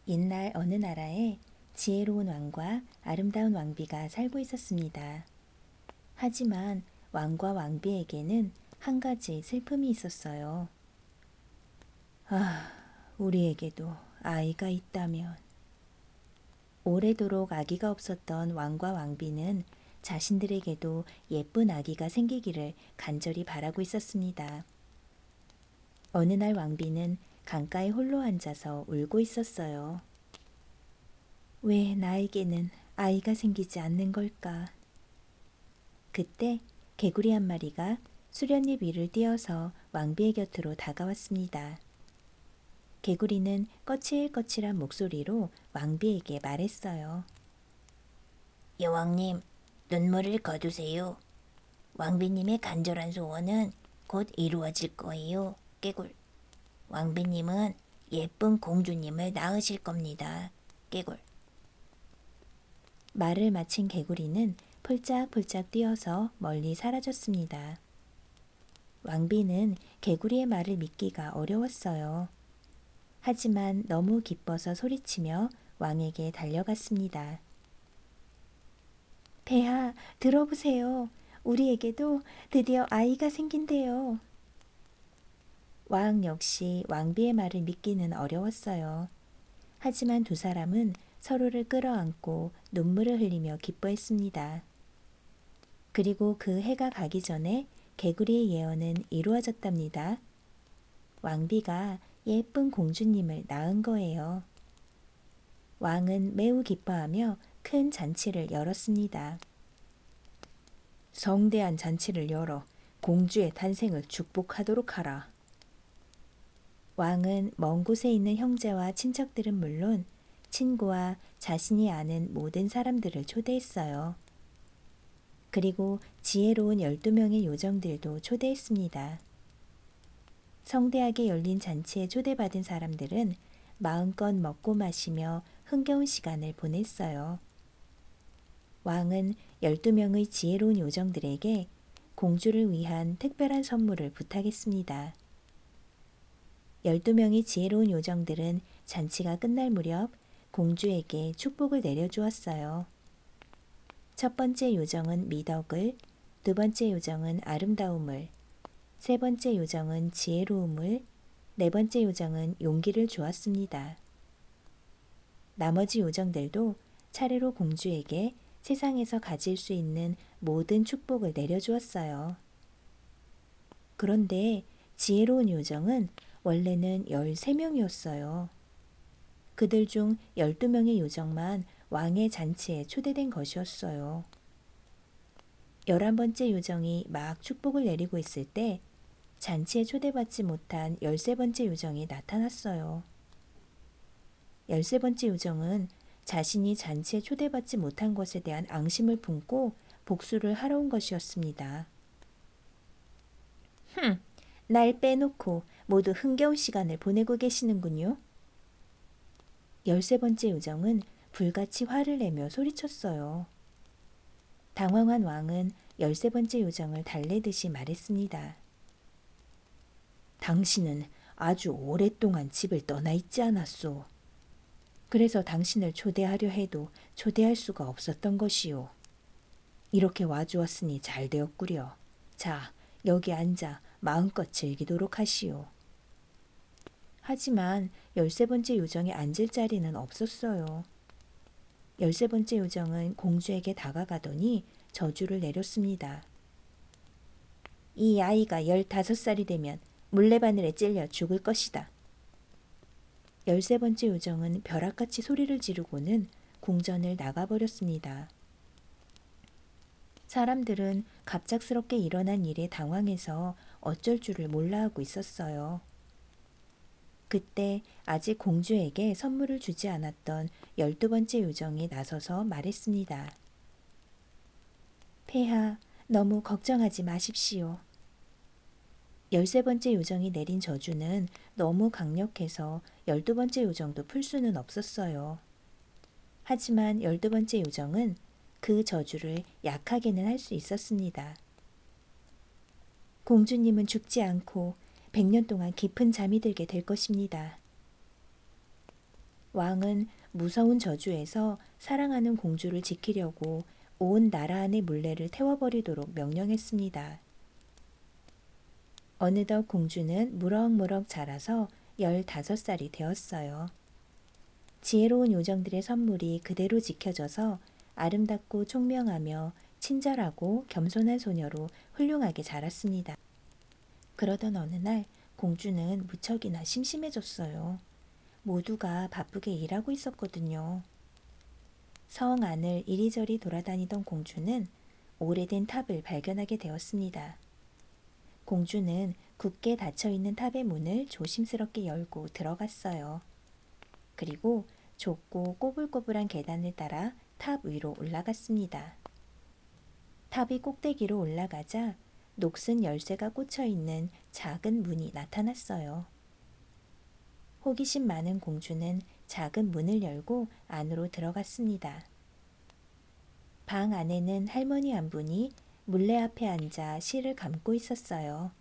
옛날 어느 나라에 지혜로운 왕과 아름다운 왕비가 살고 있었습니다. 하지만 왕과 왕비에게는 한 가지 슬픔이 있었어요. 아, 우리에게도 아이가 있다면. 오래도록 아기가 없었던 왕과 왕비는 자신들에게도 예쁜 아기가 생기기를 간절히 바라고 있었습니다. 어느 날 왕비는 강가에 홀로 앉아서 울고 있었어요. 왜 나에게는 아이가 생기지 않는 걸까? 그때 개구리 한 마리가 수련잎 위를 뛰어서 왕비의 곁으로 다가왔습니다. 개구리는 거칠거칠한 목소리로 왕비에게 말했어요. 여왕님, 눈물을 거두세요. 왕비님의 간절한 소원은 곧 이루어질 거예요. 깨굴. 왕비님은 예쁜 공주님을 낳으실 겁니다. 깨굴. 말을 마친 개구리는 폴짝폴짝 뛰어서 멀리 사라졌습니다. 왕비는 개구리의 말을 믿기가 어려웠어요. 하지만 너무 기뻐서 소리치며 왕에게 달려갔습니다. 폐하, 들어보세요. 우리에게도 드디어 아이가 생긴대요. 왕 역시 왕비의 말을 믿기는 어려웠어요. 하지만 두 사람은 서로를 끌어안고 눈물을 흘리며 기뻐했습니다. 그리고 그 해가 가기 전에 개구리의 예언은 이루어졌답니다. 왕비가 예쁜 공주님을 낳은 거예요. 왕은 매우 기뻐하며 큰 잔치를 열었습니다. 성대한 잔치를 열어 공주의 탄생을 축복하도록 하라. 왕은 먼 곳에 있는 형제와 친척들은 물론 친구와 자신이 아는 모든 사람들을 초대했어요. 그리고 지혜로운 12명의 요정들도 초대했습니다. 성대하게 열린 잔치에 초대받은 사람들은 마음껏 먹고 마시며 흥겨운 시간을 보냈어요. 왕은 12명의 지혜로운 요정들에게 공주를 위한 특별한 선물을 부탁했습니다. 12명의 지혜로운 요정들은 잔치가 끝날 무렵 공주에게 축복을 내려주었어요. 첫 번째 요정은 미덕을, 두 번째 요정은 아름다움을, 세 번째 요정은 지혜로움을, 네 번째 요정은 용기를 주었습니다. 나머지 요정들도 차례로 공주에게 세상에서 가질 수 있는 모든 축복을 내려주었어요. 그런데 지혜로운 요정은 원래는 13명이었어요. 그들 중 12명의 요정만 왕의 잔치에 초대된 것이었어요. 11번째 요정이 막 축복을 내리고 있을 때 잔치에 초대받지 못한 13번째 요정이 나타났어요. 13번째 요정은 자신이 잔치에 초대받지 못한 것에 대한 앙심을 품고 복수를 하러 온 것이었습니다. 날 빼놓고 모두 흥겨운 시간을 보내고 계시는군요. 13번째 요정은 불같이 화를 내며 소리쳤어요. 당황한 왕은 13번째 요정을 달래듯이 말했습니다. 당신은 아주 오랫동안 집을 떠나 있지 않았소. 그래서 당신을 초대하려 해도 초대할 수가 없었던 것이오. 이렇게 와주었으니 잘 되었구려. 자, 여기 앉아 마음껏 즐기도록 하시오. 하지만 13번째 요정이 앉을 자리는 없었어요. 13번째 요정은 공주에게 다가가더니 저주를 내렸습니다. 이 아이가 15살이 되면 물레바늘에 찔려 죽을 것이다. 13번째 요정은 벼락같이 소리를 지르고는 궁전을 나가버렸습니다. 사람들은 갑작스럽게 일어난 일에 당황해서 어쩔 줄을 몰라하고 있었어요. 그때 아직 공주에게 선물을 주지 않았던 12번째 요정이 나서서 말했습니다. 폐하, 너무 걱정하지 마십시오. 13번째 요정이 내린 저주는 너무 강력해서 12번째 요정도 풀 수는 없었어요. 하지만 12번째 요정은 그 저주를 약하게는 할 수 있었습니다. 공주님은 죽지 않고 100년 동안 깊은 잠이 들게 될 것입니다. 왕은 무서운 저주에서 사랑하는 공주를 지키려고 온 나라 안의 물레를 태워버리도록 명령했습니다. 어느덧 공주는 무럭무럭 자라서 15살이 되었어요. 지혜로운 요정들의 선물이 그대로 지켜져서 아름답고 총명하며 친절하고 겸손한 소녀로 훌륭하게 자랐습니다. 그러던 어느 날 공주는 무척이나 심심해졌어요. 모두가 바쁘게 일하고 있었거든요. 성 안을 이리저리 돌아다니던 공주는 오래된 탑을 발견하게 되었습니다. 공주는 굳게 닫혀있는 탑의 문을 조심스럽게 열고 들어갔어요. 그리고 좁고 꼬불꼬불한 계단을 따라 탑 위로 올라갔습니다. 탑이 꼭대기로 올라가자 녹슨 열쇠가 꽂혀있는 작은 문이 나타났어요. 호기심 많은 공주는 작은 문을 열고 안으로 들어갔습니다. 방 안에는 할머니 한 분이 물레 앞에 앉아 실을 감고 있었어요.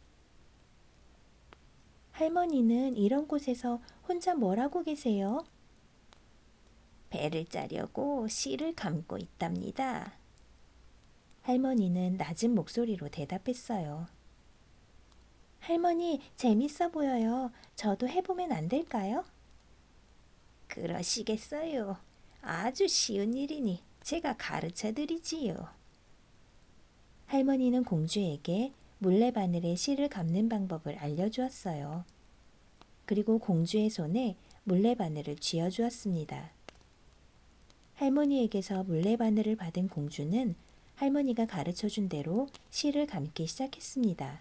할머니는 이런 곳에서 혼자 뭘 하고 계세요? 배를 짜려고 실을 감고 있답니다. 할머니는 낮은 목소리로 대답했어요. 할머니, 재밌어 보여요. 저도 해보면 안 될까요? 그러시겠어요. 아주 쉬운 일이니 제가 가르쳐 드리지요. 할머니는 공주에게 물레바늘에 실을 감는 방법을 알려주었어요. 그리고 공주의 손에 물레바늘을 쥐어주었습니다. 할머니에게서 물레바늘을 받은 공주는 할머니가 가르쳐준 대로 실을 감기 시작했습니다.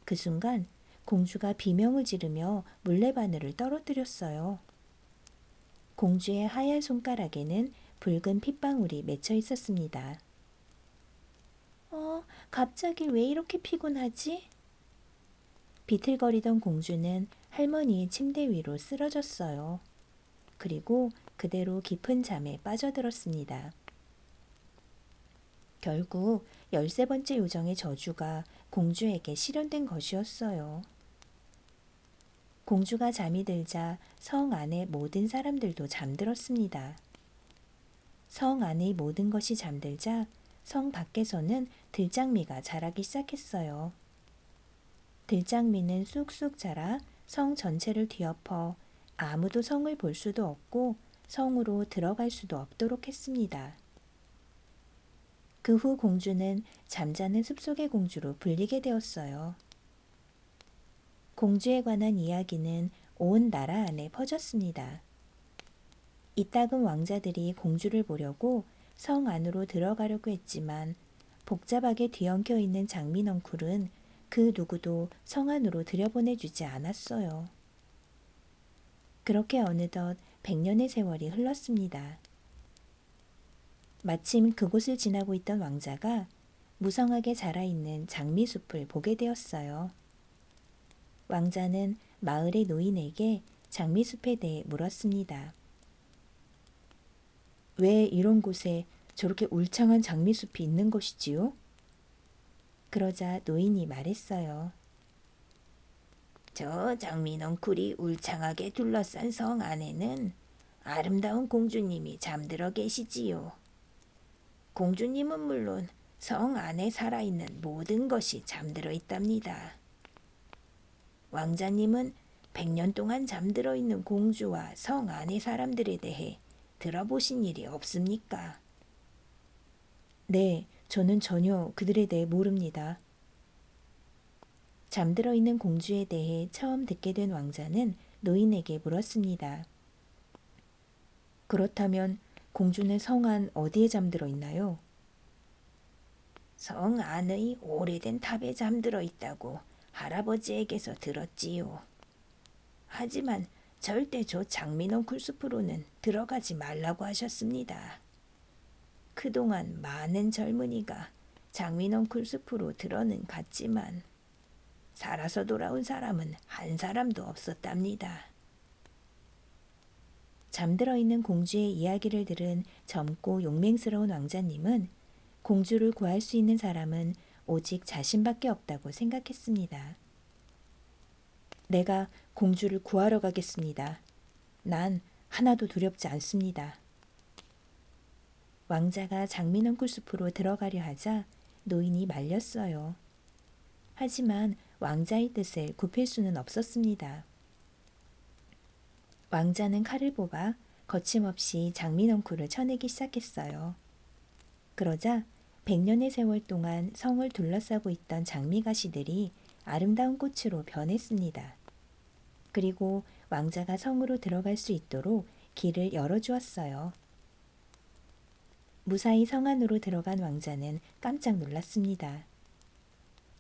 그 순간 공주가 비명을 지르며 물레바늘을 떨어뜨렸어요. 공주의 하얀 손가락에는 붉은 핏방울이 맺혀 있었습니다. 갑자기 왜 이렇게 피곤하지? 비틀거리던 공주는 할머니의 침대 위로 쓰러졌어요. 그리고 그대로 깊은 잠에 빠져들었습니다. 결국 13번째 요정의 저주가 공주에게 실현된 것이었어요. 공주가 잠이 들자 성 안의 모든 사람들도 잠들었습니다. 성 안의 모든 것이 잠들자 성 밖에서는 들장미가 자라기 시작했어요. 들장미는 쑥쑥 자라 성 전체를 뒤엎어 아무도 성을 볼 수도 없고 성으로 들어갈 수도 없도록 했습니다. 그 후 공주는 잠자는 숲속의 공주로 불리게 되었어요. 공주에 관한 이야기는 온 나라 안에 퍼졌습니다. 이따금 왕자들이 공주를 보려고 성 안으로 들어가려고 했지만 복잡하게 뒤엉켜 있는 장민왕쿨은 그 누구도 성 안으로 들여보내주지 않았어요. 그렇게 어느덧 100년의 세월이 흘렀습니다. 마침 그곳을 지나고 있던 왕자가 무성하게 자라있는 장미숲을 보게 되었어요. 왕자는 마을의 노인에게 장미숲에 대해 물었습니다. 왜 이런 곳에 저렇게 울창한 장미숲이 있는 것이지요? 그러자 노인이 말했어요. 저 장민왕쿨이 울창하게 둘러싼 성 안에는 아름다운 공주님이 잠들어 계시지요. 공주님은 물론 성 안에 살아있는 모든 것이 잠들어 있답니다. 왕자님은 100년 동안 잠들어 있는 공주와 성 안의 사람들에 대해 들어보신 일이 없습니까? 네, 저는 전혀 그들에 대해 모릅니다. 잠들어 있는 공주에 대해 처음 듣게 된 왕자는 노인에게 물었습니다. 그렇다면 공주는 성 안 어디에 잠들어 있나요? 성 안의 오래된 탑에 잠들어 있다고 할아버지에게서 들었지요. 하지만 절대 저 장민왕쿨 숲으로는 들어가지 말라고 하셨습니다. 그동안 많은 젊은이가 장민왕쿨 숲으로 들어는 갔지만 살아서 돌아온 사람은 한 사람도 없었답니다. 잠들어 있는 공주의 이야기를 들은 젊고 용맹스러운 왕자님은 공주를 구할 수 있는 사람은 오직 자신밖에 없다고 생각했습니다. 내가 공주를 구하러 가겠습니다. 난 하나도 두렵지 않습니다. 왕자가 장민왕굴 숲으로 들어가려 하자 노인이 말렸어요. 하지만 왕자의 뜻을 굽힐 수는 없었습니다. 왕자는 칼을 뽑아 거침없이 장민왕굴을 쳐내기 시작했어요. 그러자 100년의 세월 동안 성을 둘러싸고 있던 장미가시들이 아름다운 꽃으로 변했습니다. 그리고 왕자가 성으로 들어갈 수 있도록 길을 열어주었어요. 무사히 성 안으로 들어간 왕자는 깜짝 놀랐습니다.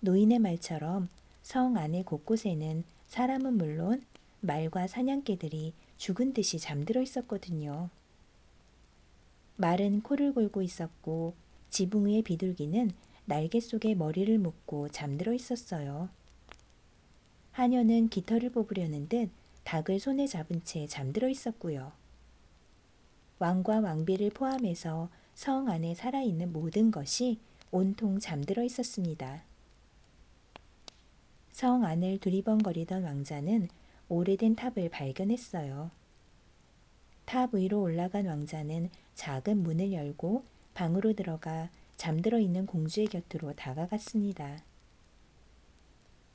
노인의 말처럼 성 안의 곳곳에는 사람은 물론 말과 사냥개들이 죽은 듯이 잠들어 있었거든요. 말은 코를 골고 있었고 지붕 위의 비둘기는 날개 속에 머리를 묶고 잠들어 있었어요. 하녀는 깃털을 뽑으려는 듯 닭을 손에 잡은 채 잠들어 있었고요. 왕과 왕비를 포함해서 성 안에 살아있는 모든 것이 온통 잠들어 있었습니다. 성 안을 두리번거리던 왕자는 오래된 탑을 발견했어요. 탑 위로 올라간 왕자는 작은 문을 열고 방으로 들어가 잠들어 있는 공주의 곁으로 다가갔습니다.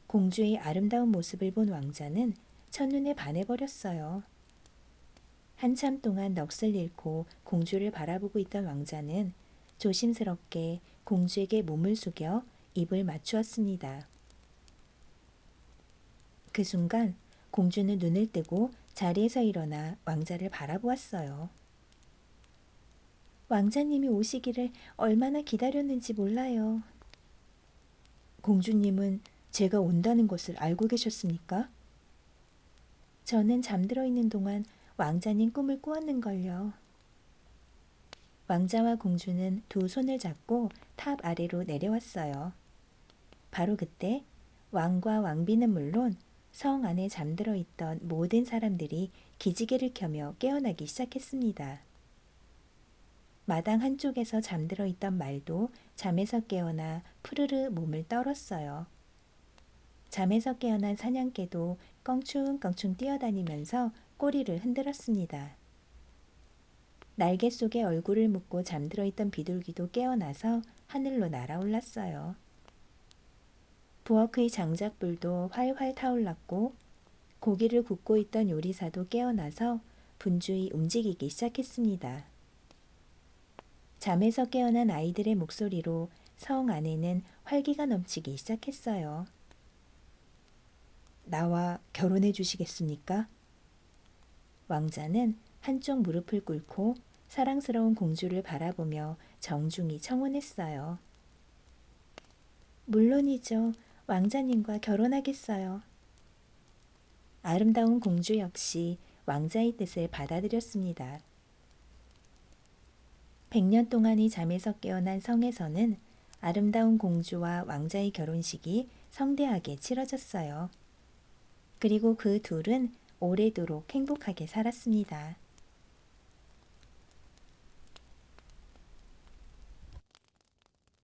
공주의 아름다운 모습을 본 왕자는 첫눈에 반해버렸어요. 한참 동안 넋을 잃고 공주를 바라보고 있던 왕자는 조심스럽게 공주에게 몸을 숙여 입을 맞추었습니다. 그 순간 공주는 눈을 뜨고 자리에서 일어나 왕자를 바라보았어요. 왕자님이 오시기를 얼마나 기다렸는지 몰라요. 공주님은 제가 온다는 것을 알고 계셨습니까? 저는 잠들어 있는 동안 왕자님 꿈을 꾸었는걸요. 왕자와 공주는 두 손을 잡고 탑 아래로 내려왔어요. 바로 그때 왕과 왕비는 물론 성 안에 잠들어 있던 모든 사람들이 기지개를 켜며 깨어나기 시작했습니다. 마당 한쪽에서 잠들어 있던 말도 잠에서 깨어나 푸르르 몸을 떨었어요. 잠에서 깨어난 사냥개도 껑충껑충 뛰어다니면서 꼬리를 흔들었습니다. 날개 속에 얼굴을 묻고 잠들어 있던 비둘기도 깨어나서 하늘로 날아올랐어요. 부엌의 장작불도 활활 타올랐고 고기를 굽고 있던 요리사도 깨어나서 분주히 움직이기 시작했습니다. 잠에서 깨어난 아이들의 목소리로 성 안에는 활기가 넘치기 시작했어요. 나와 결혼해 주시겠습니까? 왕자는 한쪽 무릎을 꿇고 사랑스러운 공주를 바라보며 정중히 청혼했어요. 물론이죠. 왕자님과 결혼하겠어요. 아름다운 공주 역시 왕자의 뜻을 받아들였습니다. 100년 동안의 잠에서 깨어난 성에서는 아름다운 공주와 왕자의 결혼식이 성대하게 치러졌어요. 그리고 그 둘은 오래도록 행복하게 살았습니다.